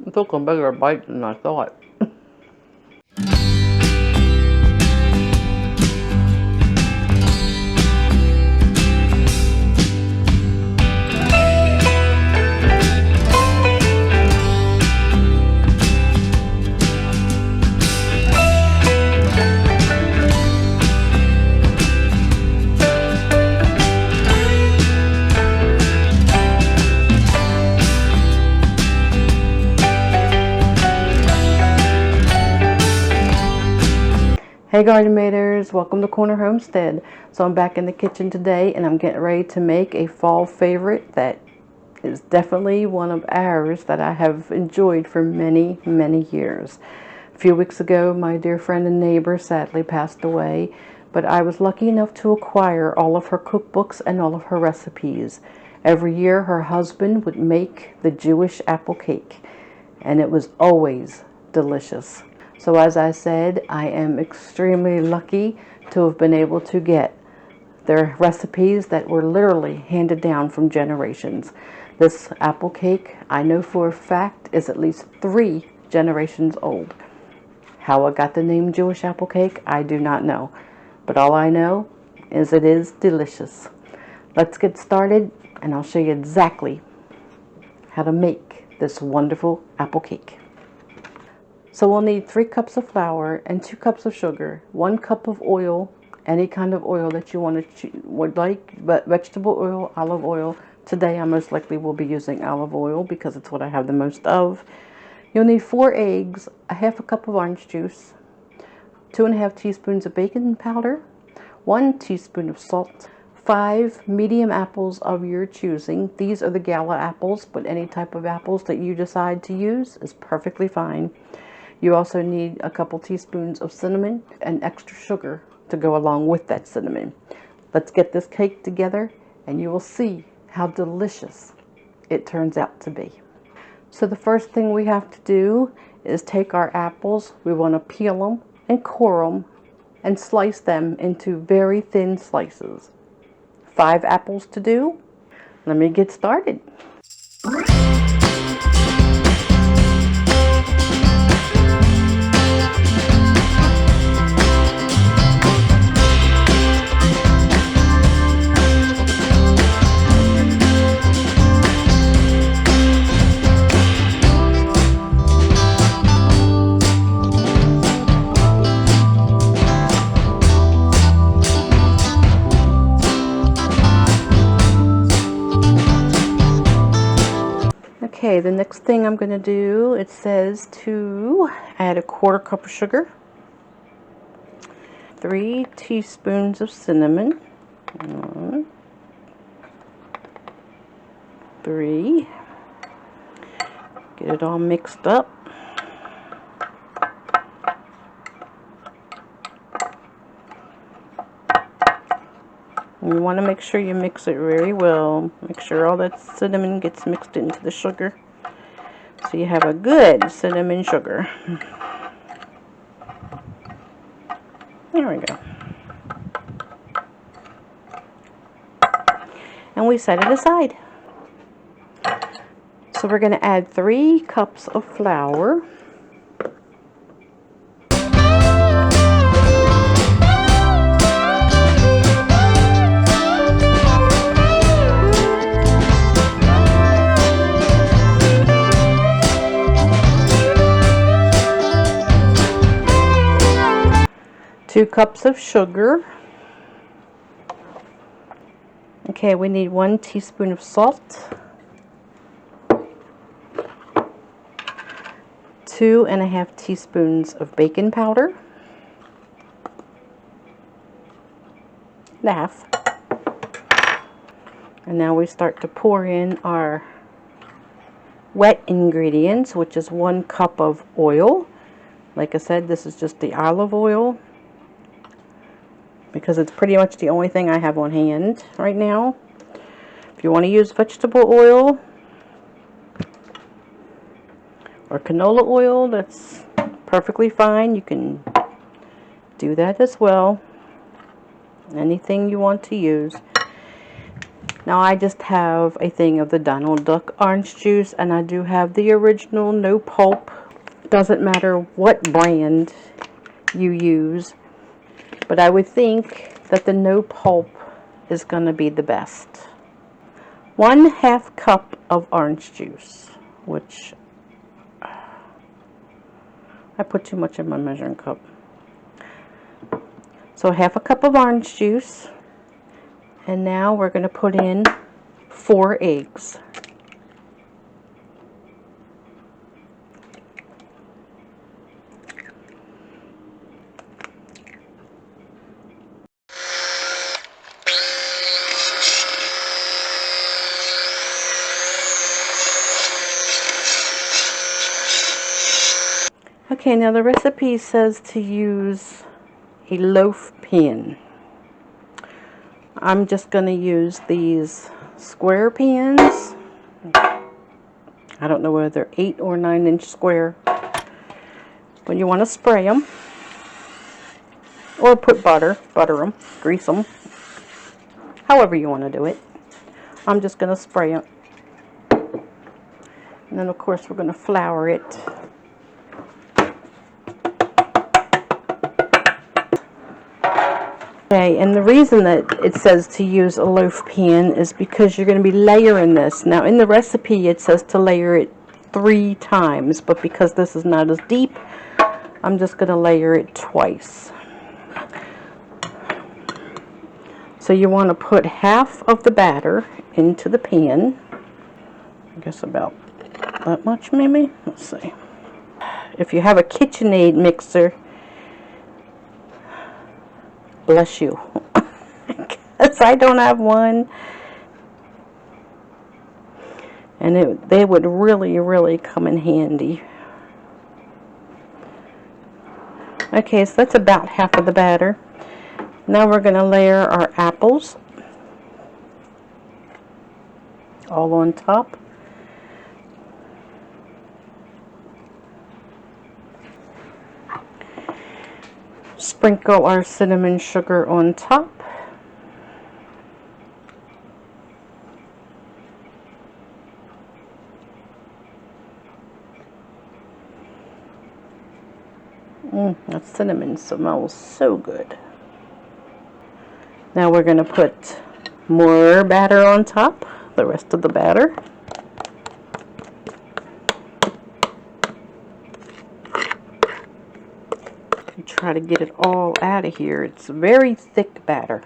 It took a bigger bite than I thought. Hey Garden Maters, welcome to Corner Homestead. So I'm back in the kitchen today and I'm getting ready to make a fall favorite that is definitely one of ours that I have enjoyed for many, many years. A few weeks ago, my dear friend and neighbor sadly passed away, but I was lucky enough to acquire all of her cookbooks and all of her recipes. Every year her husband would make the Jewish apple cake, and it was always delicious. So as I said, I am extremely lucky to have been able to get their recipes that were literally handed down from generations. This apple cake, I know for a fact, is at least 3 generations old. How I got the name Jewish apple cake, I do not know. But all I know is it is delicious. Let's get started and I'll show you exactly how to make this wonderful apple cake. So we'll need 3 cups of flour and 2 cups of sugar, 1 cup of oil, any kind of oil that you would like, but vegetable oil, olive oil. Today I most likely will be using olive oil because it's what I have the most of. You'll need 4 eggs, a half a cup of orange juice, 2½ teaspoons of baking powder, 1 teaspoon of salt, 5 medium apples of your choosing. These are the Gala apples, but any type of apples that you decide to use is perfectly fine. You also need a couple teaspoons of cinnamon and extra sugar to go along with that cinnamon. Let's get this cake together and you will see how delicious it turns out to be. So the first thing we have to do is take our apples. We want to peel them and core them and slice them into very thin slices. 5 apples to do. Let me get started. Okay, the next thing I'm going to do, it says to add a 1/4 cup of sugar, 3 teaspoons of cinnamon, 1, 3, get it all mixed up. And you want to make sure you mix it very well. Make sure all that cinnamon gets mixed into the sugar. So you have a good cinnamon sugar. There we go. And we set it aside. So we're going to add 3 cups of flour. 2 cups of sugar. Okay, we need 1 teaspoon of salt, 2½ teaspoons of baking powder, half. And now we start to pour in our wet ingredients, which is 1 cup of oil. Like I said, this is just the olive oil, because it's pretty much the only thing I have on hand right now. If you want to use vegetable oil or canola oil, that's perfectly fine. You can do that as well. Anything you want to use. Now I just have a thing of the Donald Duck orange juice, and I do have the original no pulp. Doesn't matter what brand you use, but I would think that the no pulp is going to be the best. 1/2 cup of orange juice, which I put too much in my measuring cup. So 1/2 cup of orange juice, and now we're going to put in 4 eggs. Okay, now the recipe says to use a loaf pan. I'm just going to use these square pans. I don't know whether they're 8 or 9-inch square. But you want to spray them. Or put butter them, grease them. However you want to do it. I'm just going to spray it. And then of course we're going to flour it. Okay, and the reason that it says to use a loaf pan is because you're going to be layering this. Now in the recipe it says to layer it 3 times, but because this is not as deep, I'm just going to layer it twice. So you want to put half of the batter into the pan. I guess about that much maybe. Let's see. If you have a KitchenAid mixer, bless you. Because I don't have one. And they would really come in handy. Okay, so that's about half of the batter. Now we're going to layer our apples all on top. Sprinkle our cinnamon sugar on top. That cinnamon smells so good. Now we're going to put more batter on top, the rest of the batter. Try to get it all out of here. It's very thick batter.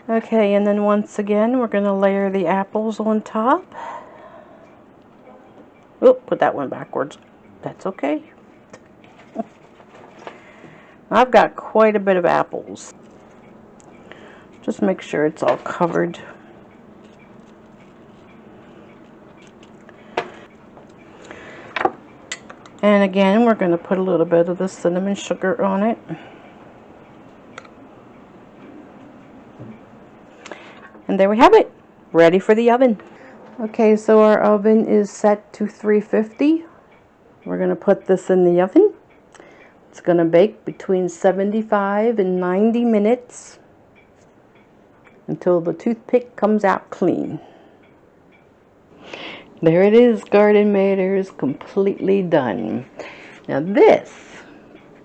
Okay, and then once again we're going to layer the apples on top. Oop, put that one backwards. That's okay. I've got quite a bit of apples. Just make sure it's all covered. And again, we're going to put a little bit of the cinnamon sugar on it. And there we have it, ready for the oven. Okay, so our oven is set to 350. We're going to put this in the oven. It's going to bake between 75 and 90 minutes until the toothpick comes out clean. There it is, Garden Maters, completely done. Now this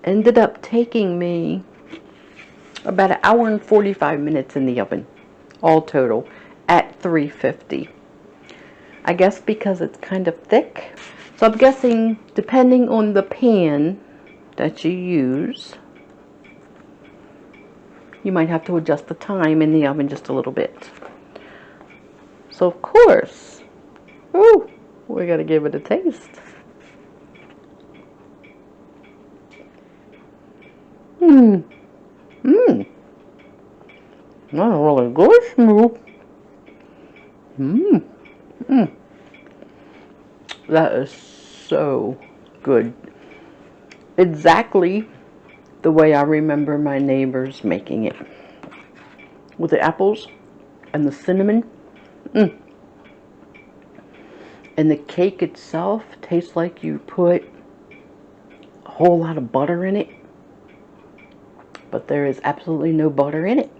ended up taking me about 1 hour and 45 minutes in the oven, all total, at 350. I guess because it's kind of thick. So I'm guessing, depending on the pan that you use, you might have to adjust the time in the oven just a little bit. So of course, we gotta give it a taste. That's really good, Snoop. That is so good. Exactly the way I remember my neighbors making it. With the apples and the cinnamon. And the cake itself tastes like you put a whole lot of butter in it. But there is absolutely no butter in it.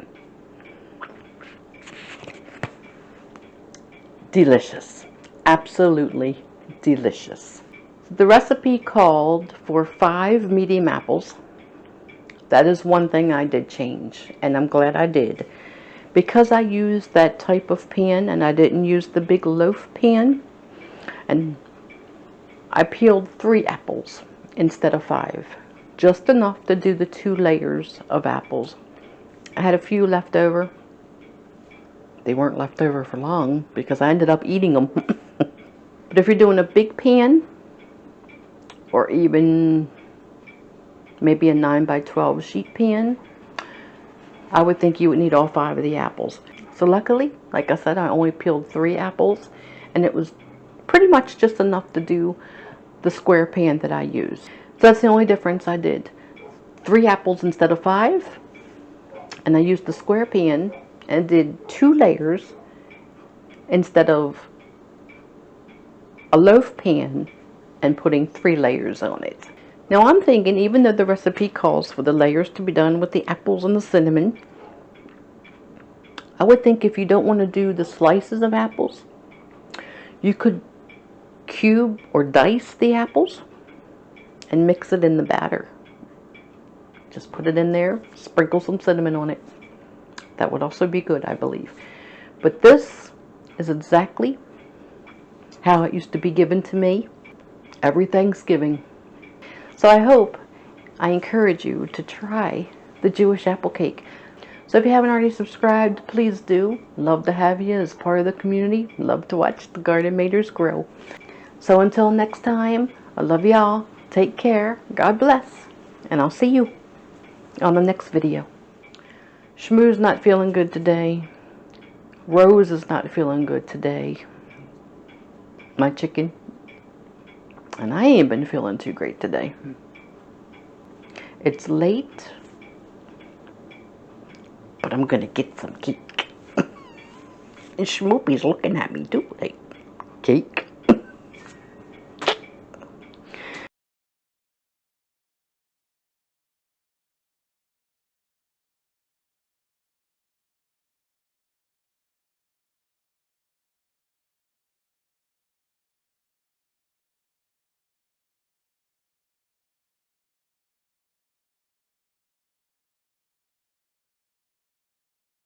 delicious. Absolutely delicious. The recipe called for 5 medium apples. That is one thing I did change, and I'm glad I did. Because I used that type of pan and I didn't use the big loaf pan, and I peeled 3 apples instead of 5. Just enough to do the 2 layers of apples. I had a few left over. They weren't left over for long because I ended up eating them. But if you're doing a big pan, or even maybe a 9x12 sheet pan, I would think you would need all 5 of the apples. So luckily, like I said, I only peeled 3 apples, and it was pretty much just enough to do the square pan that I used. So that's the only difference I did. 3 apples instead of 5, and I used the square pan and did 2 layers instead of a loaf pan and putting 3 layers on it. Now I'm thinking, even though the recipe calls for the layers to be done with the apples and the cinnamon, I would think if you don't want to do the slices of apples, you could cube or dice the apples and mix it in the batter. Just put it in there, sprinkle some cinnamon on it. That would also be good, I believe. But this is exactly how it used to be given to me every Thanksgiving. So I encourage you to try the Jewish apple cake. So if you haven't already subscribed, please do. Love to have you as part of the community. Love to watch the Garden Maters grow. So until next time, I love y'all. Take care. God bless. And I'll see you on the next video. Shmoo's not feeling good today. Rose is not feeling good today. My chicken. And I ain't been feeling too great today. It's late, but I'm gonna get some cake. And Schmoopy's looking at me too, like, cake.